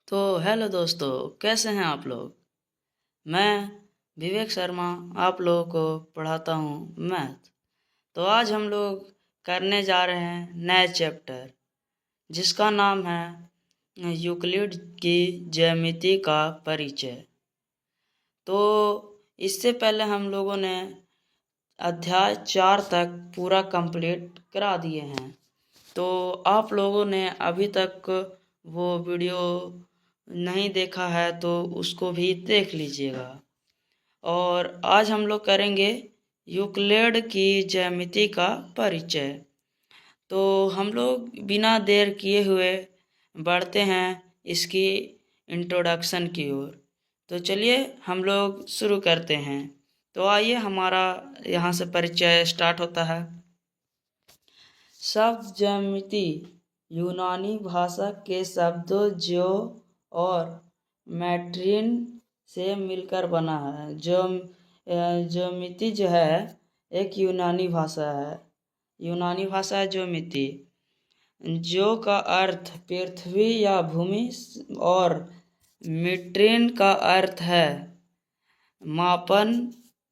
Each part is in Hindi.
तो हेलो दोस्तों, कैसे हैं आप लोग। मैं विवेक शर्मा आप लोगों को पढ़ाता हूँ मैथ। तो आज हम लोग करने जा रहे हैं नए चैप्टर जिसका नाम है यूक्लिड की ज्यामिति का परिचय। तो इससे पहले हम लोगों ने अध्याय 4 तक पूरा कंप्लीट करा दिए हैं। तो आप लोगों ने अभी तक वो वीडियो नहीं देखा है तो उसको भी देख लीजिएगा। और आज हम लोग करेंगे यूक्लिड की ज्यामिति का परिचय। तो हम लोग बिना देर किए हुए बढ़ते हैं इसकी इंट्रोडक्शन की ओर। तो चलिए हम लोग शुरू करते हैं। तो आइए हमारा यहाँ से परिचय स्टार्ट होता है। शब्द ज्यामिति यूनानी भाषा के शब्दों ज्यो और मैट्रिन से मिलकर बना है। ज्योमिति जो है एक यूनानी भाषा है ज्योमिति। ज्यो का अर्थ पृथ्वी या भूमि और मैट्रिन का अर्थ है मापन।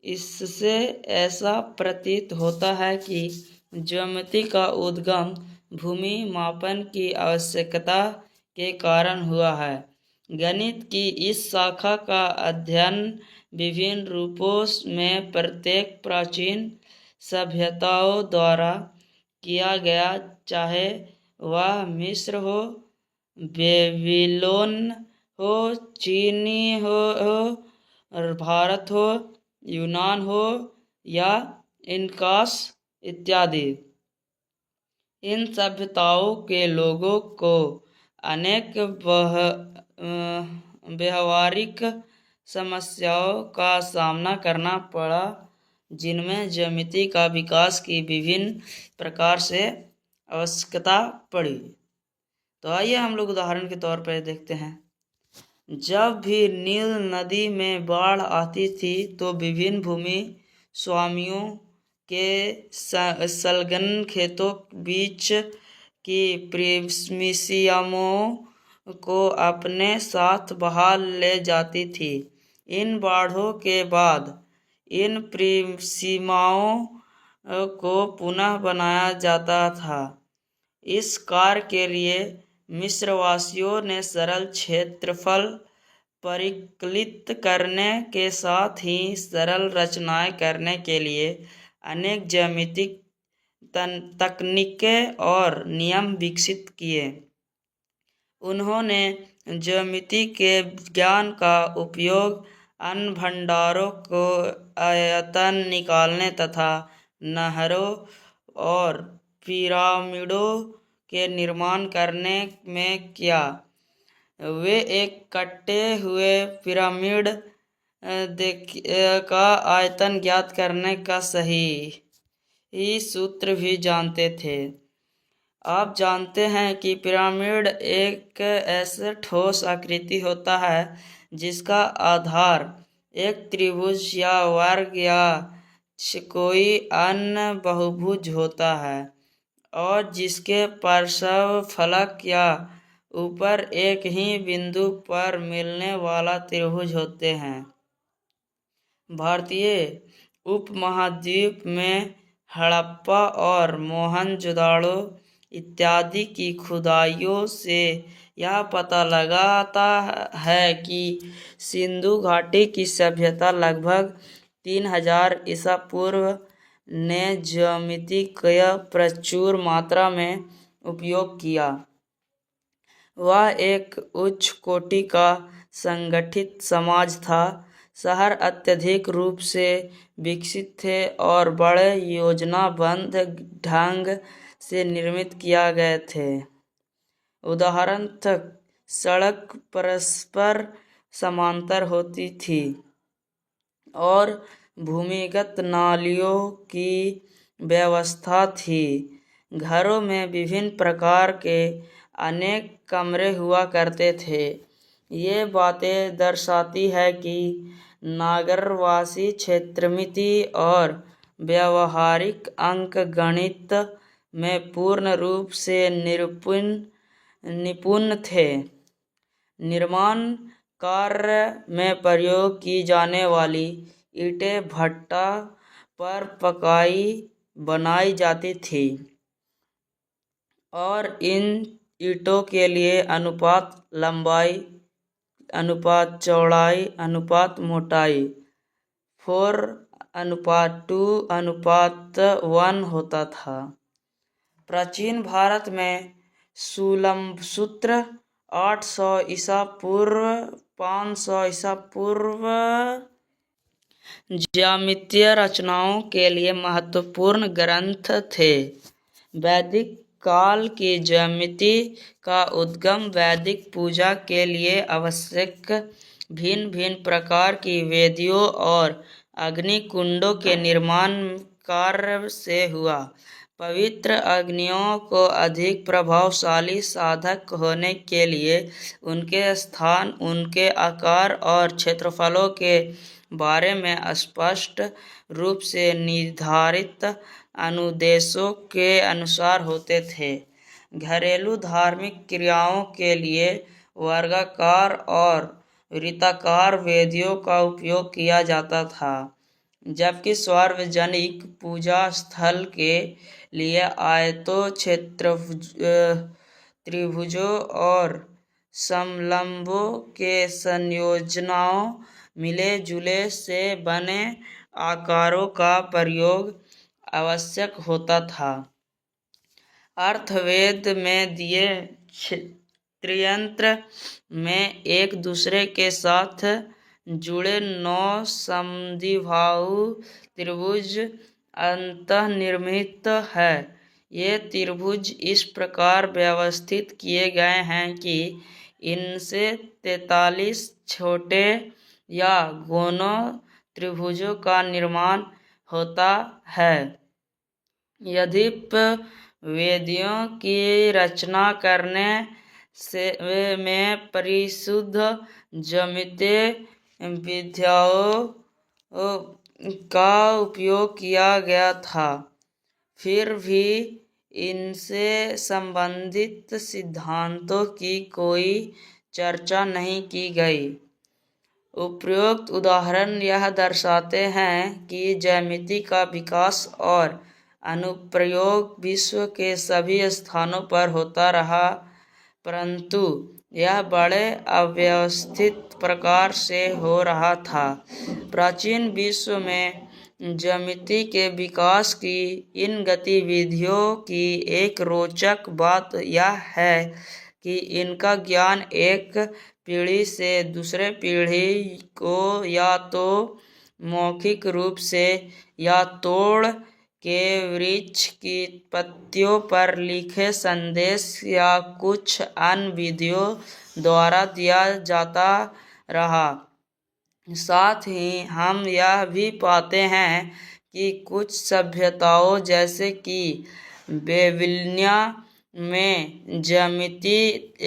इससे ऐसा प्रतीत होता है कि ज्यामिति का उद्गम भूमि मापन की आवश्यकता के कारण हुआ है। गणित की इस शाखा का अध्ययन विभिन्न रूपों में प्रत्येक प्राचीन सभ्यताओं द्वारा किया गया, चाहे वह मिस्र हो, बेबीलोन हो, चीनी हो और भारत हो, यूनान हो या इनकास इत्यादि। इन सभ्यताओं के लोगों को अनेक व्यवहारिक समस्याओं का सामना करना पड़ा, जिनमें ज्यामिति का विकास की विभिन्न प्रकार से आवश्यकता पड़ी। तो आइए हम लोग उदाहरण के तौर पर देखते हैं। जब भी नील नदी में बाढ़ आती थी तो विभिन्न भूमि स्वामियों के संलग्न खेतों बीच की प्रीमिसियामों को अपने साथ बहा ले जाती थी। इन बाढ़ों के बाद इन प्रीमिसियामों को पुनः बनाया जाता था। इस कार्य के लिए मिस्रवासियों ने सरल क्षेत्रफल परिकलित करने के साथ ही सरल रचनाएं करने के लिए अनेक ज्यामितिक तकनीकें और नियम विकसित किए। उन्होंने ज्यामिति के ज्ञान का उपयोग अन्न भंडारों को आयतन निकालने तथा नहरों और पिरामिडों के निर्माण करने में किया। वे एक कटे हुए पिरामिड का आयतन ज्ञात करने का सही सूत्र भी जानते थे। आप जानते हैं कि पिरामिड एक ऐसे ठोस आकृति होता है जिसका आधार एक त्रिभुज या वर्ग या कोई अन्य बहुभुज होता है और जिसके पार्श्व फलक या ऊपर एक ही बिंदु पर मिलने वाला त्रिभुज होते हैं। भारतीय उपमहाद्वीप में हड़प्पा और मोहनजोदड़ो इत्यादि की खुदाइयों से यह पता लगाता है कि सिंधु घाटी की सभ्यता लगभग 3000 ईसा पूर्व ने ज्यामिति का प्रचुर मात्रा में उपयोग किया। वह एक उच्च कोटि का संगठित समाज था। शहर अत्यधिक रूप से विकसित थे और बड़े योजनाबद्ध ढंग से निर्मित किए गए थे। उदाहरण तक सड़क परस्पर समांतर होती थी और भूमिगत नालियों की व्यवस्था थी। घरों में विभिन्न प्रकार के अनेक कमरे हुआ करते थे। ये बातें दर्शाती है कि नागरवासी क्षेत्रमिति और व्यावहारिक अंकगणित में पूर्ण रूप से निपुण थे। निर्माण कार्य में प्रयोग की जाने वाली ईंटें भट्टा पर बनाई जाती थी और इन ईंटों के लिए अनुपात लंबाई, अनुपात चौड़ाई, अनुपात मोटाई 4:2:1 होता था। प्राचीन भारत में सूत्र 800 ईसा पूर्व 500 ईसा पूर्व ज्यामितीय रचनाओं के लिए महत्वपूर्ण ग्रंथ थे। वैदिक काल की ज्यामिति का उद्गम वैदिक पूजा के लिए आवश्यक भिन्न भिन्न प्रकार की वेदियों और अग्नि कुंडों के निर्माण कार्य से हुआ। पवित्र अग्नियों को अधिक प्रभावशाली साधक होने के लिए उनके स्थान, उनके आकार और क्षेत्रफलों के बारे में स्पष्ट रूप से निर्धारित अनुदेशों के अनुसार होते थे। घरेलू धार्मिक क्रियाओं के लिए वर्गाकार और वृत्ताकार वेदियों का उपयोग किया जाता था, जबकि सार्वजनिक पूजा स्थल के लिए आयतों, त्रिभुजों और समलंबों के संयोजनों मिले जुले से बने आकारों का प्रयोग आवश्यक होता था। अथर्ववेद में दिए त्रियंत्र में एक दूसरे के साथ जुड़े 9 समद्विबाहु त्रिभुज अंतर्निर्मित है। ये त्रिभुज इस प्रकार व्यवस्थित किए गए हैं कि इनसे 43 छोटे या गौणों त्रिभुजों का निर्माण होता है। यद्यपि वेदियों की रचना करने में परिशुद्ध ज्यामितीय विधियों का उपयोग किया गया था, फिर भी इनसे संबंधित सिद्धांतों की कोई चर्चा नहीं की गई। उपरोक्त उदाहरण यह दर्शाते हैं कि ज्यामिति का विकास और अनुप्रयोग विश्व के सभी स्थानों पर होता रहा, परंतु यह बड़े अव्यवस्थित प्रकार से हो रहा था। प्राचीन विश्व में ज्यामिति के विकास की इन गतिविधियों की एक रोचक बात यह है कि इनका ज्ञान एक पीढ़ी से दूसरे पीढ़ी को या तो मौखिक रूप से या तोड़ के वृक्ष की पत्तियों पर लिखे संदेश या कुछ अन्य विधियों द्वारा दिया जाता रहा। साथ ही हम यह भी पाते हैं कि कुछ सभ्यताओं जैसे कि बेबीलोनिया में ज्यामिति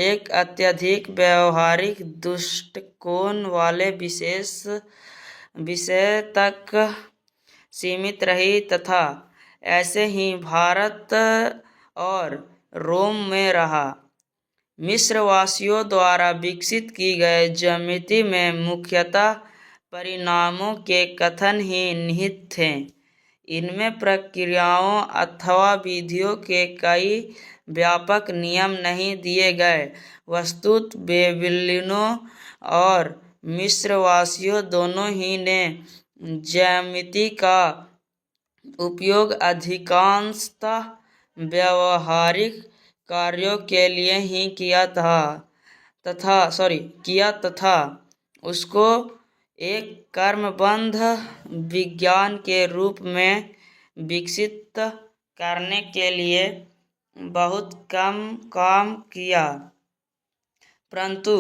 एक अत्यधिक व्यावहारिक दृष्टिकोण वाले विषय तक सीमित रही तथा ऐसे ही भारत और रोम में रहा। मिस्रवासियों द्वारा विकसित की गई ज्यामिति में मुख्यतः परिणामों के कथन ही निहित थे। इनमें प्रक्रियाओं अथवा विधियों के कई व्यापक नियम नहीं दिए गए। वस्तुतः बेबीलोनियों और मिस्रवासियों दोनों ही ने ज्यामिति का उपयोग अधिकांशतः व्यावहारिक कार्यों के लिए ही किया तथा उसको एक क्रमबद्ध विज्ञान के रूप में विकसित करने के लिए बहुत कम काम किया। परंतु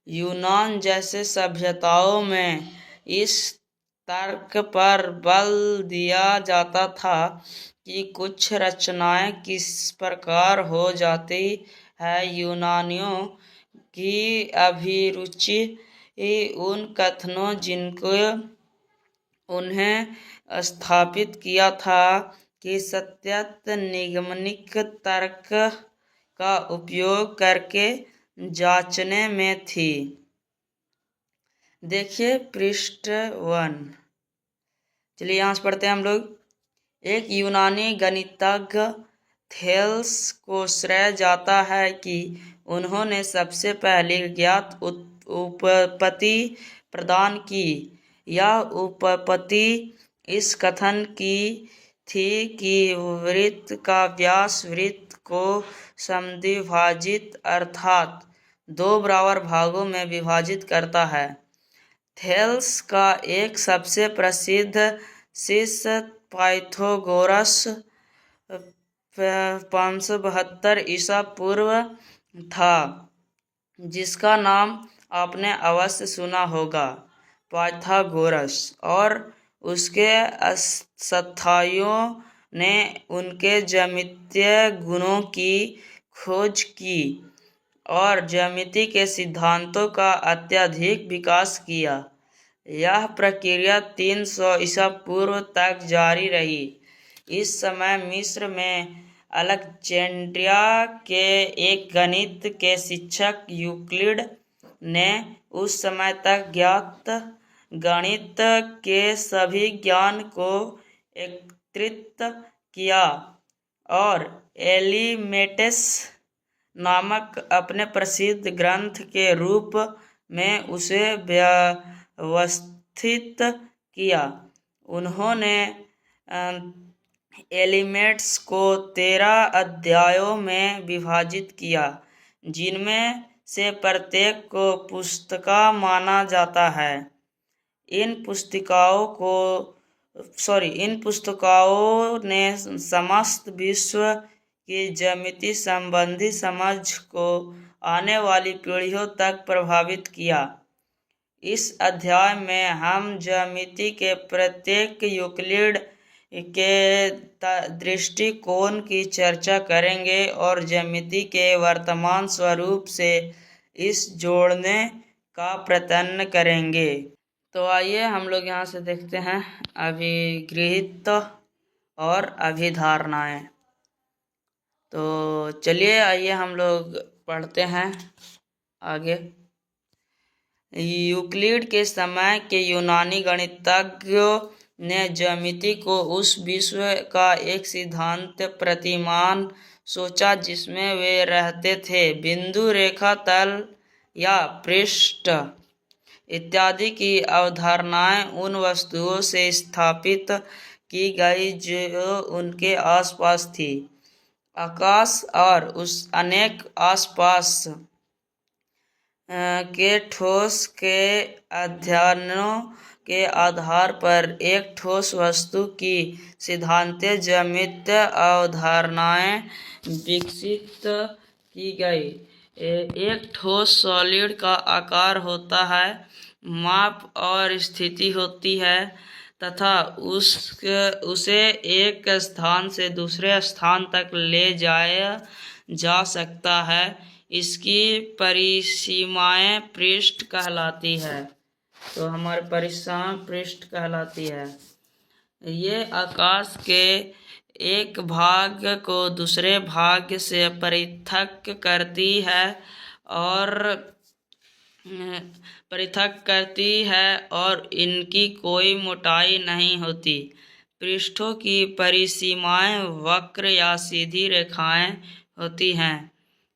यूनान जैसे सभ्यताओं में इस तर्क पर बल दिया जाता था कि कुछ रचनाएं किस प्रकार हो जाती है। यूनानियों की अभिरुचि उन कथनों जिनको उन्हें स्थापित किया था कि सत्य निगमनिक तर्क का उपयोग करके जांचने में थी। देखिए पृष्ठ 1। चलिए यहाँ से पढ़ते हैं हम लोग। एक यूनानी गणितज्ञ थेल्स को श्रेय जाता है कि उन्होंने सबसे पहले ज्ञात उपपत्ति प्रदान की। यह उपपत्ति इस कथन की थी कि वृत्त का व्यास वृत्त को समद्विभाजित अर्थात 2 बराबर भागों में विभाजित करता है। थेल्स का एक सबसे प्रसिद्ध शिष्य पाइथागोरस 572 ईसा पूर्व था, जिसका नाम आपने अवश्य सुना होगा, पाइथागोरस, और उसके सहयोगियों ने उनके ज्यामितीय गुणों की खोज की और ज्यामिति के सिद्धांतों का अत्यधिक विकास किया। यह प्रक्रिया 300 ईसा पूर्व तक जारी रही। इस समय मिस्र में अलेक्जेंड्रिया के एक गणित के शिक्षक यूक्लिड ने उस समय तक ज्ञात गणित के सभी ज्ञान को एकत्रित किया और एलिमेंट्स नामक अपने प्रसिद्ध ग्रंथ के रूप में उसे व्यवस्थित किया। उन्होंने एलिमेंट्स को 13 अध्यायों में विभाजित किया, जिनमें से प्रत्येक को पुस्तिका माना जाता है। इन पुस्तकों ने समस्त विश्व की ज्यामिति संबंधी समझ को आने वाली पीढ़ियों तक प्रभावित किया। इस अध्याय में हम ज्यामिति के प्रत्येक यूक्लिड के दृष्टिकोण की चर्चा करेंगे और ज्यामिति के वर्तमान स्वरूप से इस जोड़ने का प्रयत्न करेंगे। तो आइए हम लोग यहाँ से देखते हैं अभिगृहीत और अभिधारणाएं। तो चलिए आइए हम लोग पढ़ते हैं आगे। यूक्लिड के समय के यूनानी गणितज्ञों ने ज्यामिति को उस विश्व का एक सिद्धांत प्रतिमान सोचा जिसमें वे रहते थे। बिंदु, रेखा, तल या पृष्ठ इत्यादि की अवधारणाएं उन वस्तुओं से स्थापित की गई जो उनके आसपास थी। आकाश और उस अनेक आसपास के ठोस के अध्ययनों के आधार पर एक ठोस वस्तु की सिद्धांतीय ज्यामितीय अवधारणाएं विकसित की गई। एक ठोस सॉलिड का आकार होता है, माप और स्थिति होती है तथा उसे एक स्थान से दूसरे स्थान तक ले जाया जा सकता है। इसकी परिसीमाएं पृष्ठ कहलाती है। तो हमारे परिसीमाएं पृष्ठ कहलाती है। ये आकाश के एक भाग को दूसरे भाग से पृथक करती है और इनकी कोई मोटाई नहीं होती। पृष्ठों की परिसीमाएं वक्र या सीधी रेखाएं होती हैं।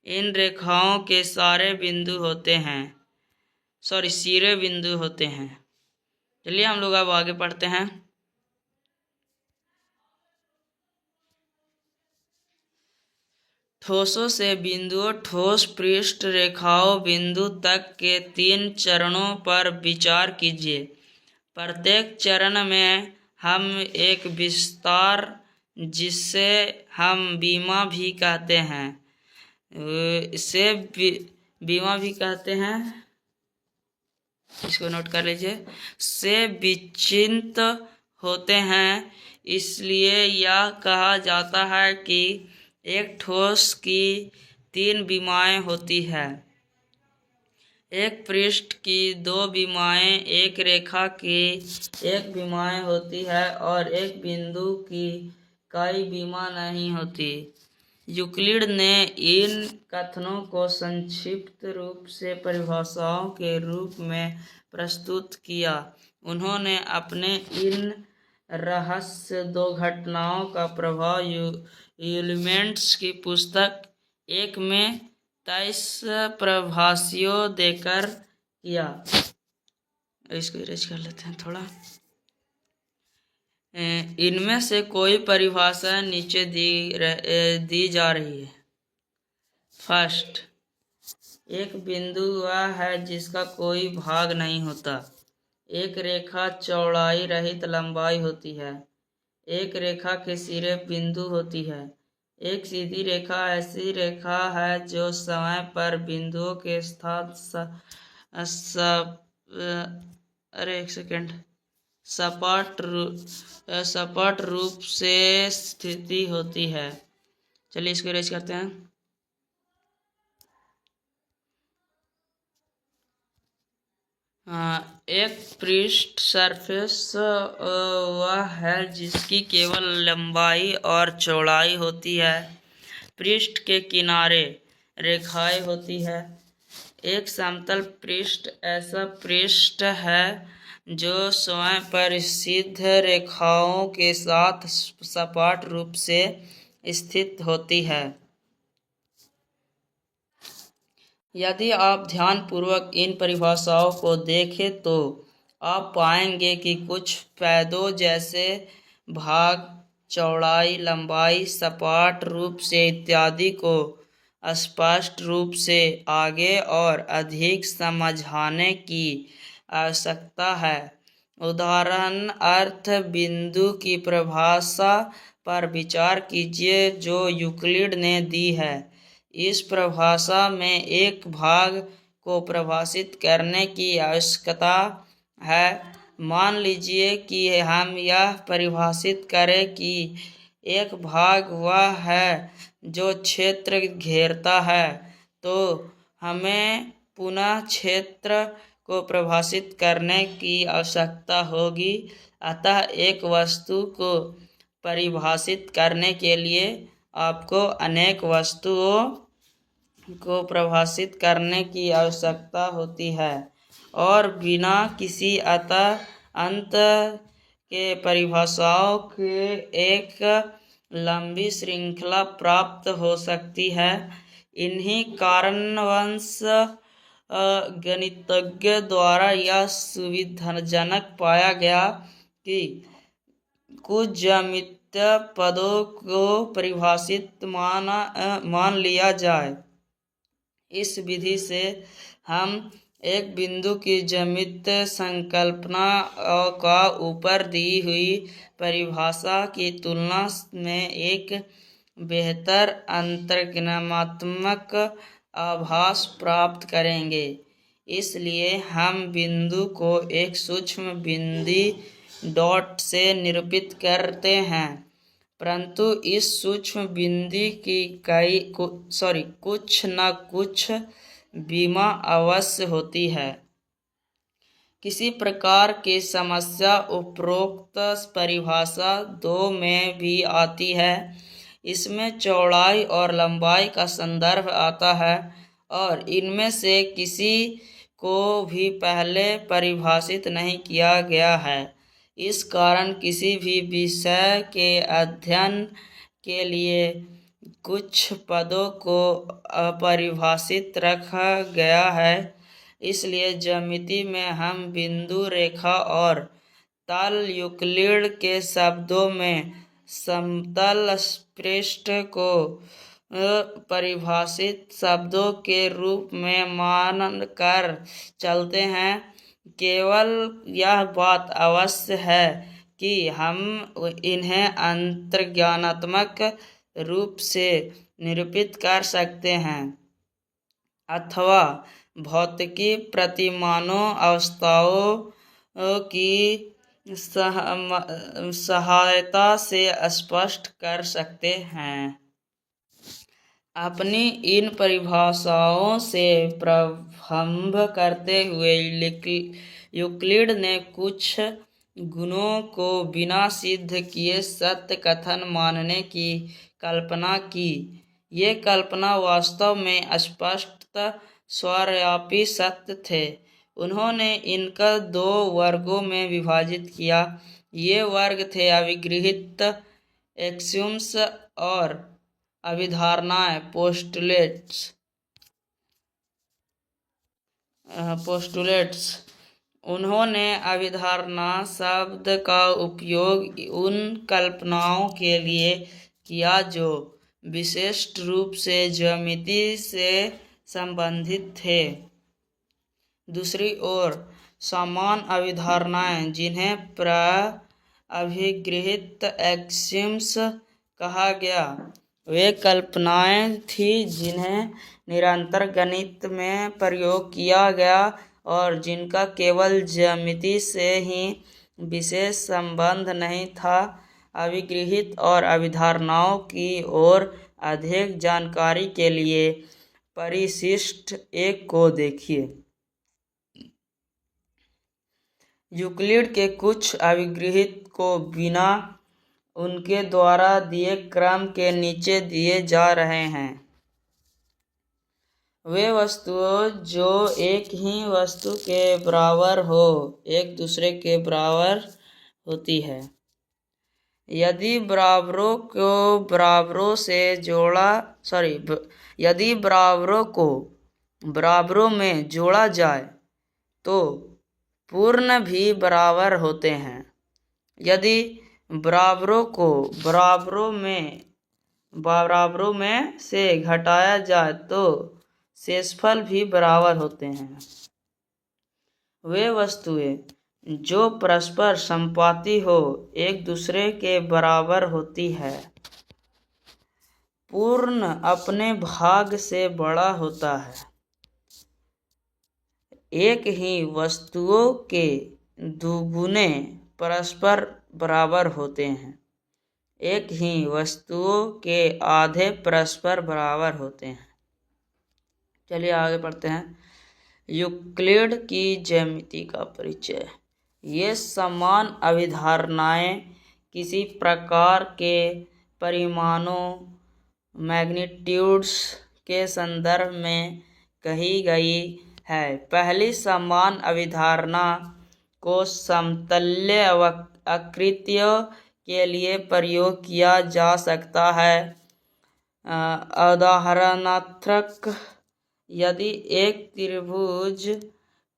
इन रेखाओं के सिरे बिंदु होते हैं। चलिए हम लोग अब आगे पढ़ते हैं। ठोसों से बिंदुओं, ठोस पृष्ठ रेखाओं बिंदु तक के 3 चरणों पर विचार कीजिए। प्रत्येक चरण में हम एक विस्तार, जिसे हम बीमा भी कहते हैं, इसको नोट कर लीजिए, से विचिन्त होते हैं। इसलिए यह कहा जाता है कि एक ठोस की 3 विमाएं होती है। एक पृष्ठ की 2 विमाएं, एक रेखा की 1 विमाएं होती है और एक बिंदु की कोई विमा नहीं होती। यूक्लिड ने इन कथनों को संक्षिप्त रूप से परिभाषाओं के रूप में प्रस्तुत किया। उन्होंने अपने इन रहस्य दो घटनाओं का प्रभाव एलिमेंट्स की पुस्तक 1 में 23 प्रभाषियों देकर किया। इसको इरेज कर लेते हैं थोड़ा। इनमें से कोई परिभाषा नीचे दी जा रही है। फर्स्ट, एक बिंदु वह है जिसका कोई भाग नहीं होता। एक रेखा चौड़ाई रहित लंबाई होती है। एक रेखा के सिरे बिंदु होती है। एक सीधी रेखा ऐसी रेखा है जो समय पर बिंदुओं के साथ सपाट रूप से स्थिति होती है। चलिए इसको इरेज करते हैं। एक पृष्ठ सरफेस वह है जिसकी केवल लंबाई और चौड़ाई होती है। पृष्ठ के किनारे रेखाएं होती है। एक समतल पृष्ठ ऐसा पृष्ठ है जो स्वयं पर सीधी रेखाओं के साथ सपाट रूप से स्थित होती है। यदि आप ध्यानपूर्वक इन परिभाषाओं को देखें तो आप पाएंगे कि कुछ पैदों जैसे भाग, चौड़ाई, लंबाई, सपाट रूप से इत्यादि को स्पष्ट रूप से आगे और अधिक समझाने की आवश्यकता है। उदाहरण अर्थ बिंदु की परिभाषा पर विचार कीजिए जो यूक्लिड ने दी है। इस परिभाषा में एक भाग को परिभाषित करने की आवश्यकता है। मान लीजिए कि हम यह परिभाषित करें कि एक भाग वह है जो क्षेत्र घेरता है, तो हमें पुनः क्षेत्र को परिभाषित करने की आवश्यकता होगी। अतः एक वस्तु को परिभाषित करने के लिए आपको अनेक वस्तुओं को परिभाषित करने की आवश्यकता होती है और बिना किसी अंत के परिभाषाओं के एक लंबी श्रृंखला प्राप्त हो सकती है। इन्हीं कारणवश गणितज्ञ द्वारा यह सुविधाजनक पाया गया कि कुछ ज्यामितीय पदों को परिभाषित मान लिया जाए। इस विधि से हम एक बिंदु की ज्यामितीय संकल्पना का ऊपर दी हुई परिभाषा की तुलना में एक बेहतर अंतर्ज्ञानात्मक आभास प्राप्त करेंगे। इसलिए हम बिंदु को एक सूक्ष्म बिंदु डॉट से निरूपित करते हैं, परंतु इस सूक्ष्म बिंदु की कुछ न कुछ बीमा अवश्य होती है। किसी प्रकार की समस्या उपरोक्त परिभाषा 2 में भी आती है। इसमें चौड़ाई और लंबाई का संदर्भ आता है और इनमें से किसी को भी पहले परिभाषित नहीं किया गया है। इस कारण किसी भी विषय के अध्ययन के लिए कुछ पदों को अपरिभाषित रखा गया है। इसलिए ज्यामिति में हम बिंदु, रेखा और तल यूक्लिड के शब्दों में समतल पृष्ठ को परिभाषित शब्दों के रूप में मानकर चलते हैं। केवल यह बात अवश्य है कि हम इन्हें अंतर्ज्ञानात्मक रूप से निरूपित कर सकते हैं अथवा भौतिकी प्रतिमानों अवस्थाओं की सहायता से स्पष्ट कर सकते हैं। अपनी इन परिभाषाओं से प्रारंभ करते हुए यूक्लिड ने कुछ गुणों को बिना सिद्ध किए सत्य कथन मानने की कल्पना की। ये कल्पना वास्तव में स्पष्टतः सर्वव्यापी सत्य थे। उन्होंने इनका दो वर्गों में विभाजित किया। ये वर्ग थे अभिगृहित एक्सियोम्स और अभिधारणाएं पोस्टुलेट्स। उन्होंने अभिधारणा शब्द का उपयोग उन कल्पनाओं के लिए किया जो विशिष्ट रूप से ज्यामिति से संबंधित थे। दूसरी ओर समान अभिधारणाएं, जिन्हें प्रायः अभिगृहित एक्सियम्स कहा गया, वे कल्पनाएं थीं जिन्हें निरंतर गणित में प्रयोग किया गया और जिनका केवल ज्यामिति से ही विशेष संबंध नहीं था। अभिगृहित और अभिधारणाओं की ओर अधिक जानकारी के लिए परिशिष्ट 1 को देखिए। यूक्लिड के कुछ अभिगृहित को बिना उनके द्वारा दिए क्रम के नीचे दिए जा रहे हैं। वे वस्तुएं जो एक ही वस्तु के बराबर हो, एक दूसरे के बराबर होती है। यदि बराबरों को बराबरों में जोड़ा जाए तो पूर्ण भी बराबर होते हैं। यदि बराबरों को बराबरों में से घटाया जाए तो शेषफल भी बराबर होते हैं। वे वस्तुएं जो परस्पर समानुपाती हो, एक दूसरे के बराबर होती है। पूर्ण अपने भाग से बड़ा होता है। एक ही वस्तुओं के दुगुने परस्पर बराबर होते हैं। एक ही वस्तुओं के आधे परस्पर बराबर होते हैं। चलिए आगे पढ़ते हैं। यूक्लिड की ज्यामिति का परिचय। ये समान अभिधारणाएं किसी प्रकार के परिमाणों मैग्नीट्यूड्स के संदर्भ में कही गई है। पहली समान अभिधारणा को समतल्य आकृतियों के लिए प्रयोग किया जा सकता है। उदाहरणार्थ, यदि एक त्रिभुज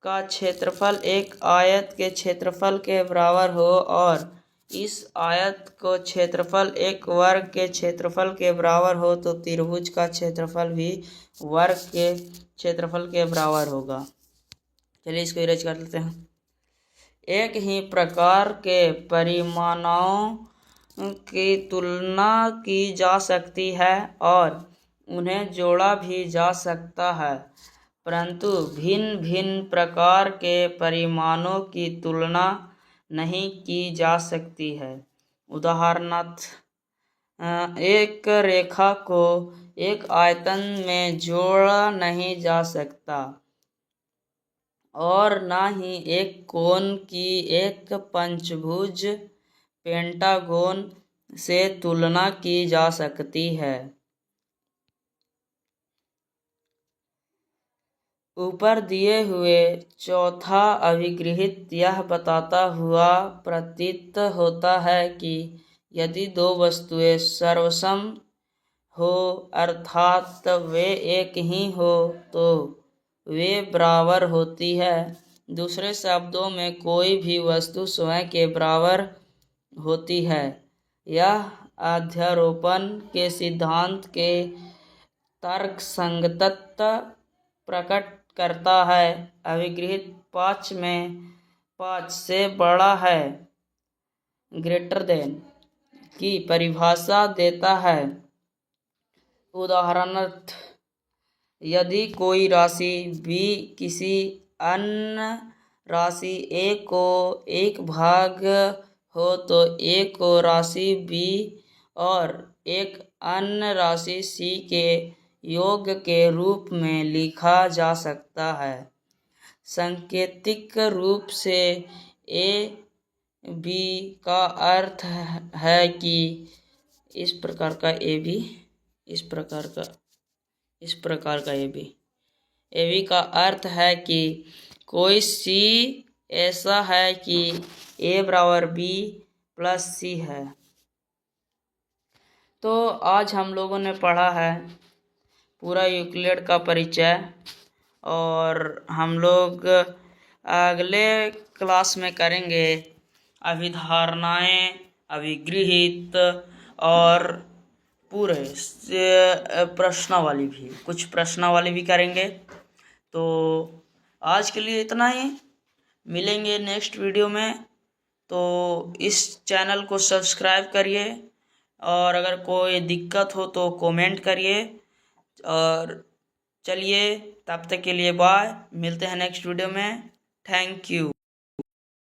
का क्षेत्रफल एक आयत के क्षेत्रफल के बराबर हो और इस आयत का क्षेत्रफल एक वर्ग के क्षेत्रफल के बराबर हो तो त्रिभुज का क्षेत्रफल भी वर्ग के क्षेत्रफल के बराबर होगा। चलिए इसको इरेज कर लेते हैं। एक ही प्रकार के परिमाणों की तुलना की जा सकती है और उन्हें जोड़ा भी जा सकता है, परंतु भिन्न भिन्न प्रकार के परिमाणों की तुलना नहीं की जा सकती है। उदाहरणार्थ, एक रेखा को एक आयतन में जोड़ा नहीं जा सकता और न ही एक कोण की एक पंचभुज पेंटागोन से तुलना की जा सकती है। ऊपर दिए हुए चौथा अभिगृहित यह बताता हुआ प्रतीत होता है कि यदि दो वस्तुएं सर्वसम हो, अर्थात वे एक ही हो, तो वे बराबर होती है। दूसरे शब्दों में, कोई भी वस्तु स्वयं के बराबर होती है। यह अध्यारोपण के सिद्धांत के तर्कसंगतता प्रकट करता है। अभिगृहित 5 में 5 से बड़ा है ग्रेटर देन की परिभाषा देता है। उदाहरणार्थ, यदि कोई राशि b किसी अन्य राशि a को एक भाग हो तो a को राशि b और एक अन्य राशि c के योग के रूप में लिखा जा सकता है। सांकेतिक रूप से a b का अर्थ है कि इस प्रकार का a b इस प्रकार का ए बी का अर्थ है कि कोई सी ऐसा है कि ए बराबर बी प्लस सी है। तो आज हम लोगों ने पढ़ा है पूरा यूक्लिड का परिचय, और हम लोग अगले क्लास में करेंगे अभिधारणाएं, अभिगृहित और पूरे प्रश्नावली भी, कुछ प्रश्नावली भी करेंगे। तो आज के लिए इतना ही, मिलेंगे नेक्स्ट वीडियो में। तो इस चैनल को सब्सक्राइब करिए, और अगर कोई दिक्कत हो तो कमेंट करिए। और चलिए, तब तक के लिए बाय, मिलते हैं नेक्स्ट वीडियो में। Thank you.